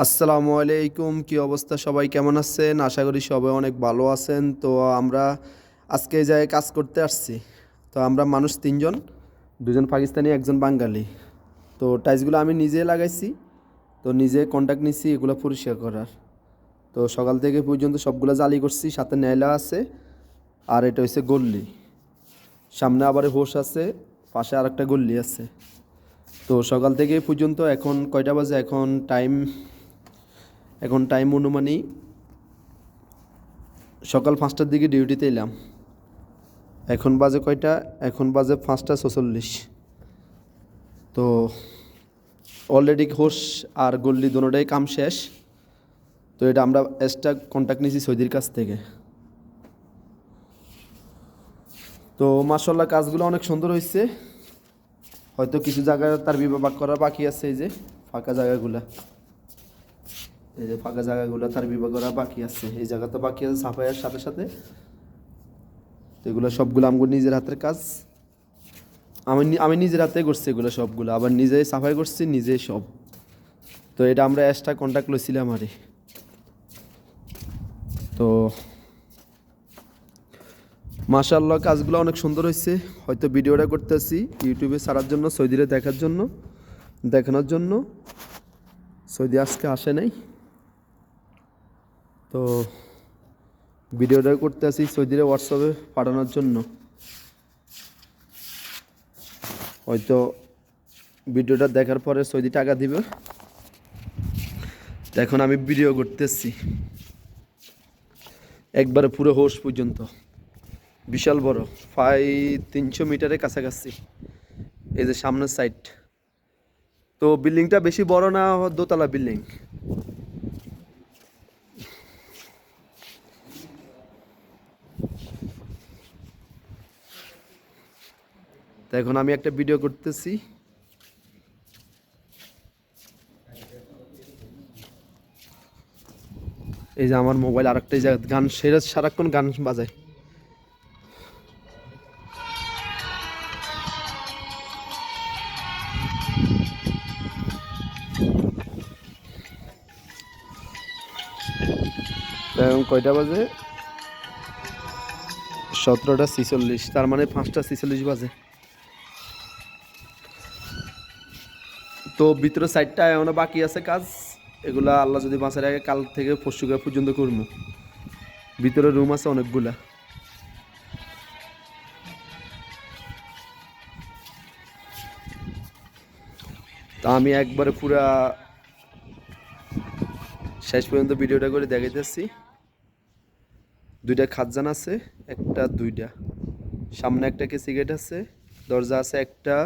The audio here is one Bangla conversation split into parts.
আসসালামু আলাইকুম, কি অবস্থা? সবাই কেমন আছেন? আশা করি সবাই অনেক ভালো আছেন। তো আমরা আজকে এই জায়গায় কাজ করতে আসছি। তো আমরা মানুষ তিনজন, দুজন পাকিস্তানি, একজন বাঙালি। তো টাইলসগুলো আমি নিজে লাগাইছি। তো নিজে কন্ট্যাক্ট নিচ্ছি এগুলো পরিষ্কার করার। তো সকাল থেকে পর্যন্ত সবগুলো জালি করছি, সাথে নাইলা আছে। আর এটা হচ্ছে গল্লি, সামনে আবার হোস আছে, পাশে আরেকটা গল্লি আছে। তো সকাল থেকে পর্যন্ত এখন কয়টা বাজে? এখন টাইম অনুমানিক সকাল 5টার দিকে ডিউটিতে এলাম। এখন বাজে কয়টা? এখন বাজে 5টা 46। তো অলরেডি হোস আর গল্লি দোনোটাই কাম শেষ। তো এটা আমরা এক্সট্রা কন্ট্যাক্ট নিয়েছি সৌদির কাছ থেকে। তো মাশাআল্লাহ কাজগুলো অনেক সুন্দর হয়েছে। হয়তো কিছু জায়গায় তার বিভাগ করা বাকি আছে। এই যে ফাঁকা জায়গাগুলো, তার বিভাগ করা বাকি আছে। এই জায়গা তো বাকি আছে সাফাইয়ের সাথে সাথে। তো এগুলো সবগুলো আমার নিজের হাতের কাজ। আমি নিজের হাতে করছি এগুলো সবগুলো, আবার নিজেই সাফাই করছি, নিজেই সব। তো এটা আমরা এক্সট্রা কন্ট্যাক্ট লইছিলাম আরে। তো মাশাআল্লাহ কাজগুলো অনেক সুন্দর হয়েছে। হয়তো ভিডিওটা করতেছি ইউটিউবে ছাড়ার জন্য, সৌদিরে দেখানোর জন্য। সৌদি আজকে আসে নাই। তো ভিডিওটা করতেছি সৌদিরে হোয়াটসঅ্যাপে পাঠানোর জন্য। হয়তো ভিডিওটা দেখার পরে সৌদি টাকা দিবে। তো এখন আমি ভিডিও করতেছি একবারে পুরো হোস পর্যন্ত। বিশাল বড়, প্রায় 300 মিটারের কাছাকাছি। এই যে সামনের সাইড। তো বিল্ডিংটা বেশি বড় না, দোতলা বিল্ডিং। তো এখন আমি একটা ভিডিও করতেছি। এই যে আমার মোবাইল আরেকটা জায়গা গান সেরা, সারাক্ষণ গান বাজায়। তো এখন কয়টা বাজে? 17টা 46, তার মানে 5টা 46 বাজে। তো ভিতরের সাইডটা এখনো বাকি আছে কাজ। এগুলা আল্লাহ যদি বাঁচার আগে কাল থেকে পরশুকা পর্যন্ত করবো। ভিতরে রুম আছে অনেকগুলা। তা আমি একবারে পুরা শেষ পর্যন্ত ভিডিওটা করে দেখাইতেছি। দুইটা খাজান আছে, একটা দুইটা। সামনে একটা কেসি গেট আছে, দরজা আছে একটা,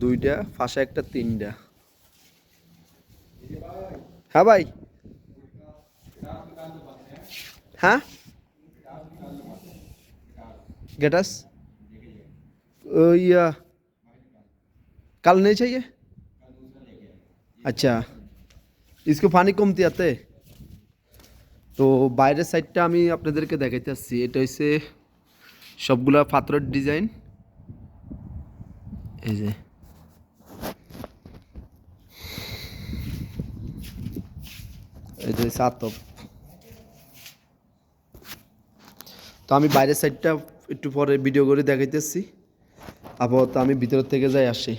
দুইটা, পাশে একটা, তিনটা। হ্যাঁ ভাই। हाँ गेटस या कल नहीं चाहिए। अच्छा, इसको पानी কমতি আতে। তো বাইরের সাইডটা আমি আপনাদেরকে দেখাইতে আসছি। এটা হচ্ছে সবগুলা পাথরের ডিজাইন। এই যে এটা হচ্ছে আতপ। তো আমি বাইরের সাইডটা একটু পরে ভিডিও করে দেখাইতেছি। আপাতত আমি ভিতর থেকে যাই আসি।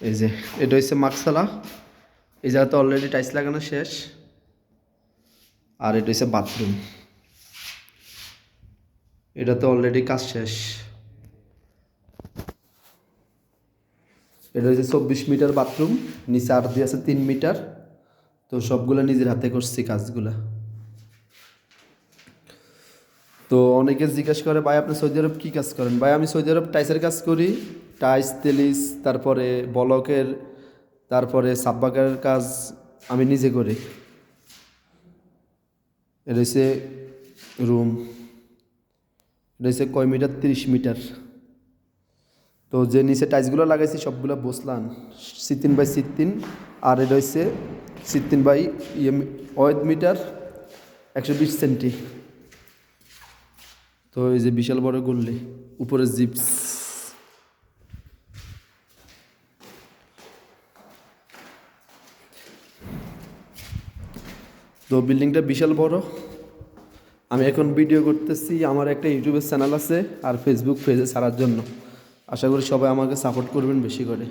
এই যে এটা হচ্ছে মাকসালা। এই জায়গাতে অলরেডি টাইলস লাগানো শেষ। আর এটা হচ্ছে বাথরুম, এটাতে অলরেডি কাজ শেষ। এটা হচ্ছে 24 মিটার বাথরুম, নিচে আর দিয়ে আছে 3 মিটার। তো সবগুলো নিজের হাতে করছি কাজগুলা। তো অনেকে জিজ্ঞেস করে ভাই আপনি সৌদি আরব কী কাজ করেন? ভাই আমি সৌদি আরব টাইসের কাজ করি। টাইস, তেলিস, তারপরে বলকের, তারপরে সাব্বাকের কাজ আমি নিজে করি। এটা হচ্ছে রুম। এটা হচ্ছে কয় মিটার? 30 মিটার। তো যে নিচে টাইলসগুলো লাগাইছি সবগুলো বসলাম 16 বাই 16। আর এটা হচ্ছে 16 বাই ওয়েদ মিটার, 120 সেন্টি। তো এই যে বিশাল বড় গল্লি, উপরে জিপস। তো বিল্ডিংটা বিশাল বড়। আমি এখন ভিডিও করতেছি, আমার একটা ইউটিউবের চ্যানেল আছে আর ফেসবুক পেজে ছাড়ার জন্য। আশা করি সবাই আমাকে সাপোর্ট করবেন বেশি করে।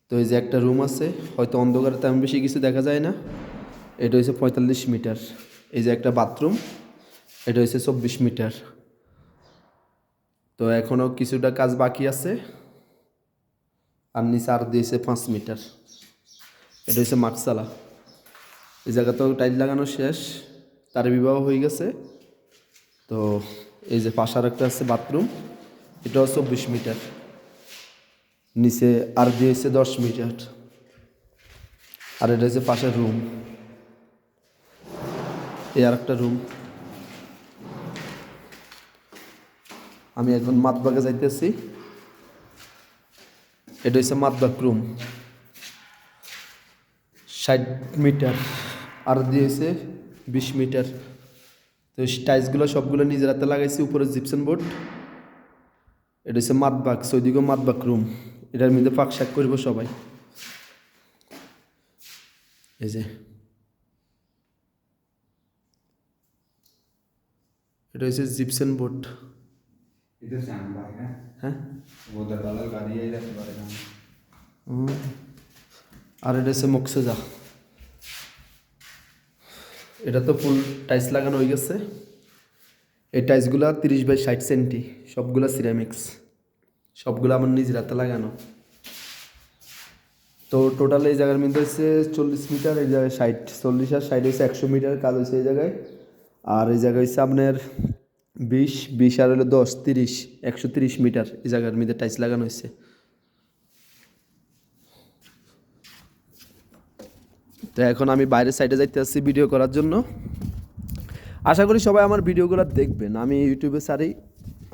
তো এই যে একটা রুম আছে, হয়তো অন্ধকারে তেমন বেশি কিছু দেখা যায় না। এটা হচ্ছে 45 মিটার। এই যে একটা বাথরুম, এটা হচ্ছে 24 মিটার। তো এখনও কিছুটা কাজ বাকি আছে। আর নিচে আর দিয়েছে 5 মিটার। এটা হচ্ছে মাঠসালা। এই জায়গাতেও টাইল লাগানো শেষ, তার বিবাহ হয়ে গেছে। তো এই যে পাশে আর একটা আছে বাথরুম, এটাও 24 মিটার। নিচে আর দিয়েছে 10 মিটার। আর এটা হচ্ছে পাশের রুম। এই আর একটা রুম। আমি এখন মাতবাগে যাইতেছি। এটা হচ্ছে মাতবাগ রুম, 60 মিটার। আর দিয়েছে 20 মিটার। তো টাইলসগুলো সবগুলো নিজের হাতে লাগাইছি, উপরে জিপসন বোর্ড। এটা হচ্ছে মাতবাগ, সৌদিগো মাতবাগ রুম। এটার মধ্যে পাক শাক করবো সবাই। এই যে এটা হচ্ছে জিপসন বোর্ড। হ্যাঁ, আর এটা হচ্ছে মকসেজা। এটা তো ফুল টাইলস লাগানো হয়ে গেছে। এই টাইলসগুলো 30 বাই 60 সেন্টি, সবগুলো সিরামিক্স, সবগুলো আমার নিজের হাতে লাগানো। তো টোটাল এই জায়গার মধ্যে হচ্ছে 40 মিটার, এই জায়গায় 60, 40 আর 60 হচ্ছে 100 মিটার কাজ হয়েছে এই জায়গায়। আর এই জায়গায় হচ্ছে আপনার 20 আর হলো 10, 30, 130 মিটার এই জায়গার মধ্যে টাইলস লাগানো হয়েছে। তো এখন আমি বাইরের সাইডে যাইতে আসছি ভিডিও করার জন্য। আশা করি সবাই আমার ভিডিওগুলো দেখবেন। আমি ইউটিউবে ছাড়ি,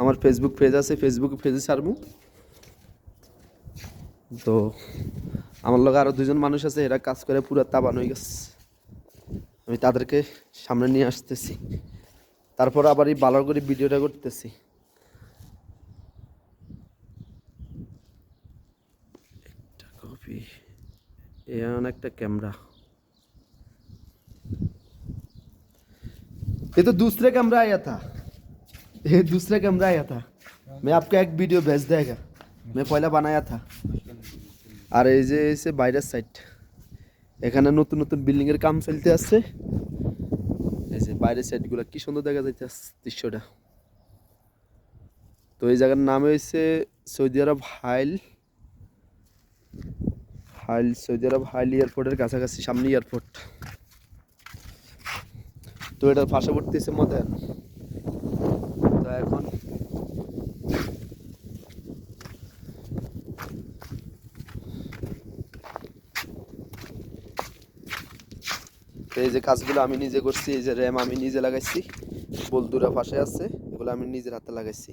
আমার ফেসবুক পেজ আছে, ফেসবুক পেজে ছাড়বো। তো আমার লগে আরও 2জন মানুষ আছে, এরা কাজ করে পুরো তাবান হয়ে গেছে। আমি তাদেরকে সামনে নিয়ে আসতেছি, তারপর আবার এই ভালো করে ভিডিওটা করতেছি। একটা কপি, এমন একটা ক্যামেরা। ये तो दूसरे कैमरा आया था, ये दूसरा कैमरा आया था। मैं आपको एक वीडियो भेज देगा, मैं पहले बनाया था। আর এই যে এসে বাইরের সাইড, এখানে নতুন নতুন বিল্ডিং এর কাম চলতে আছে। এই যে বাইরের সাইডগুলো কি সুন্দর দেখা যাচ্ছে দৃশ্যটা। তো এই জায়গার নাম হয়েছে সৌদি আরব হাইল। সৌদি আরব হাইল এয়ারপোর্টের কাছাকাছি, সামনে এয়ারপোর্ট। তো এটার পার্শ্ববর্তী হচ্ছে মডেল। তো এখন এই যে কাজগুলো আমি নিজে করছি। এই যে র্যাম আমি নিজে লাগাইছি, বলদুরা পাশে আছে, এগুলো আমি নিজের হাতে লাগাইছি।